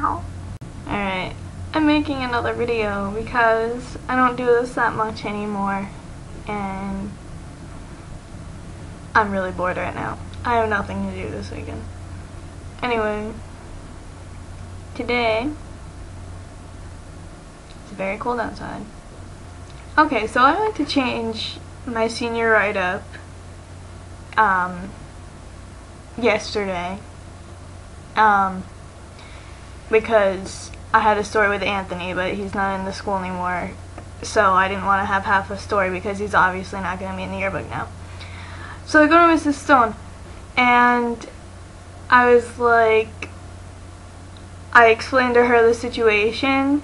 now. Alright, I'm making another video because I don't do this that much anymore, and I'm really bored right now. I have nothing to do this weekend. Anyway, today, it's very cold outside. Okay, so I went to change my senior write-up yesterday because I had a story with Anthony, but he's not in the school anymore, so I didn't want to have half a story because he's obviously not going to be in the yearbook now. So I go to Mrs. Stone, and I was like, I explained to her the situation,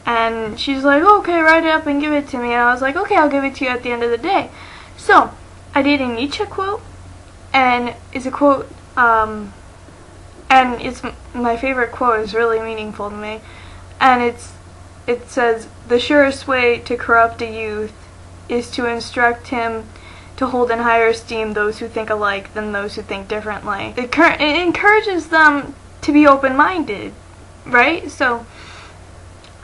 and she's like, okay, write it up and give it to me. And I was like, okay, I'll give it to you at the end of the day. So I did a Nietzsche quote, and it's a quote, and it's my favorite quote. Is really meaningful to me, and it says, the surest way to corrupt a youth is to instruct him to hold in higher esteem those who think alike than those who think differently. It encourages them to be open-minded, right? So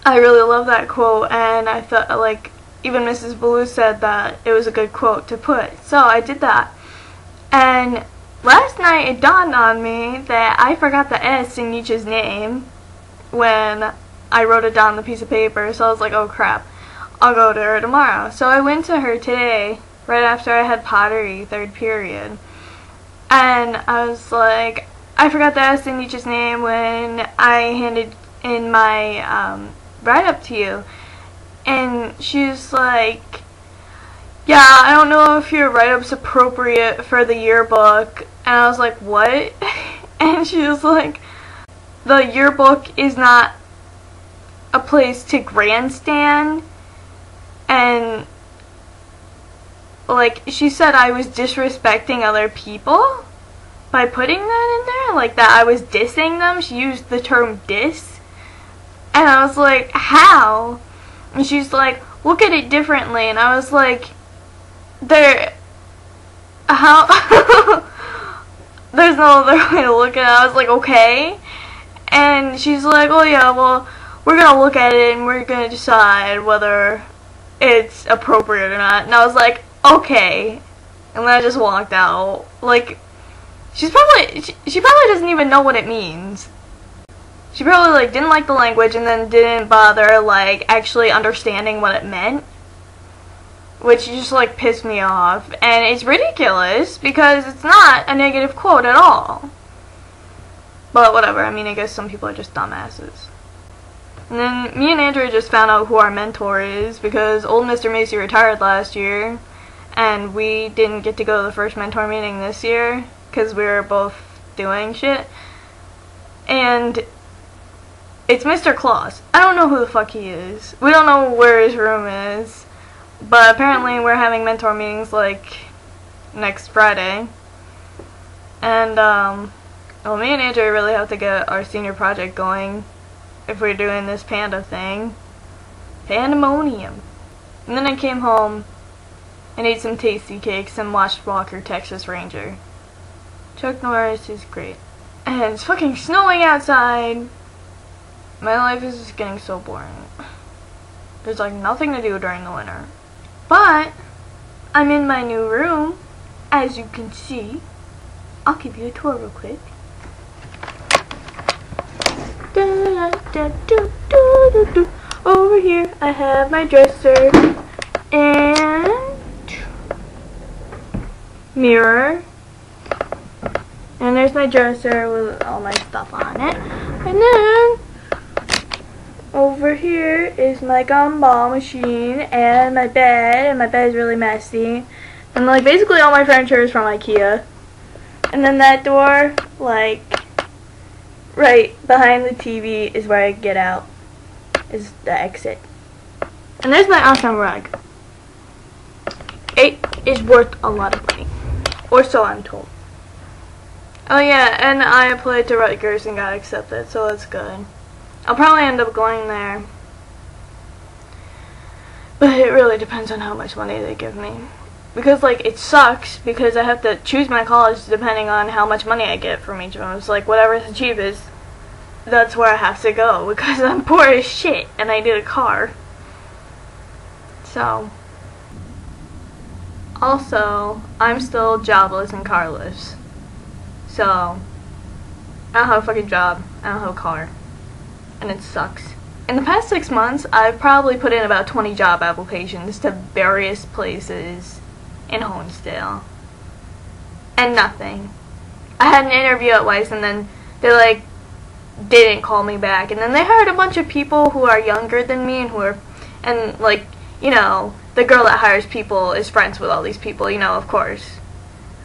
I really love that quote, and I thought, like, even Mrs. Ballou said that it was a good quote to put. So I did that. And last night it dawned on me that I forgot the S in Nietzsche's name when I wrote it down on the piece of paper. So I was like, oh crap, I'll go to her tomorrow. So I went to her today, right after I had pottery, third period. And I was like, I forgot the S in Nietzsche's name when I handed in my write-up to you. And she's like, yeah, I don't know if your write-up's appropriate for the yearbook. And I was like, what? And she was like, the yearbook is not a place to grandstand. And like, she said I was disrespecting other people by putting that in there, like that I was dissing them. She used the term diss, and I was like, how? And she's like, look at it differently. And I was like, how? There's no other way to look at it. I was like, okay. And she's like, oh yeah, well, we're gonna look at it and we're gonna decide whether it's appropriate or not. And I was like, okay. And then I just walked out. Like, she probably doesn't even know what it means. She probably like didn't like the language and then didn't bother like actually understanding what it meant, which just like pissed me off. And it's ridiculous because it's not a negative quote at all. But whatever, I mean, I guess some people are just dumbasses. And then me and Andrea just found out who our mentor is because old Mr. Macy retired last year, and we didn't get to go to the first mentor meeting this year because we were both doing shit. And it's Mr. Claus. I don't know who the fuck he is. We don't know where his room is, but apparently we're having mentor meetings like next Friday. And well, me and Andrea really have to get our senior project going if we're doing this panda thing. Pandemonium. And then I came home and ate some tasty cakes and watched Walker, Texas Ranger. Chuck Norris is great. And it's fucking snowing outside. My life is just getting so boring. There's like nothing to do during the winter. But I'm in my new room, as you can see. I'll give you a tour real quick. Over here I have my dresser and mirror, and there's my dresser with all my stuff on it. And then over here is my gumball machine and my bed is really messy, and like basically all my furniture is from IKEA. And then that door, like right behind the TV, is where I get out, is the exit. And there's my awesome rug. It is worth a lot of money, or so I'm told. Oh yeah, and I applied to Rutgers and got accepted, so that's good. I'll probably end up going there, but it really depends on how much money they give me. Because, like, it sucks because I have to choose my college depending on how much money I get from each of them. It's like, whatever's the cheapest. that's where I have to go because I'm poor as shit and I need a car. So, also, I'm still jobless and carless. So, I don't have a fucking job, I don't have a car, and it sucks. In the past 6 months, I've probably put in about 20 job applications to various places in Honesdale. And nothing. I had an interview at Weiss and then they like didn't call me back. And then they hired a bunch of people who are younger than me and like, you know, the girl that hires people is friends with all these people, you know, of course.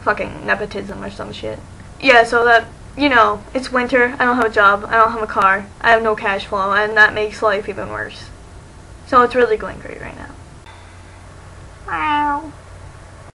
Fucking nepotism or some shit. Yeah, so that, you know, it's winter, I don't have a job, I don't have a car, I have no cash flow, and that makes life even worse. So it's really going great right now.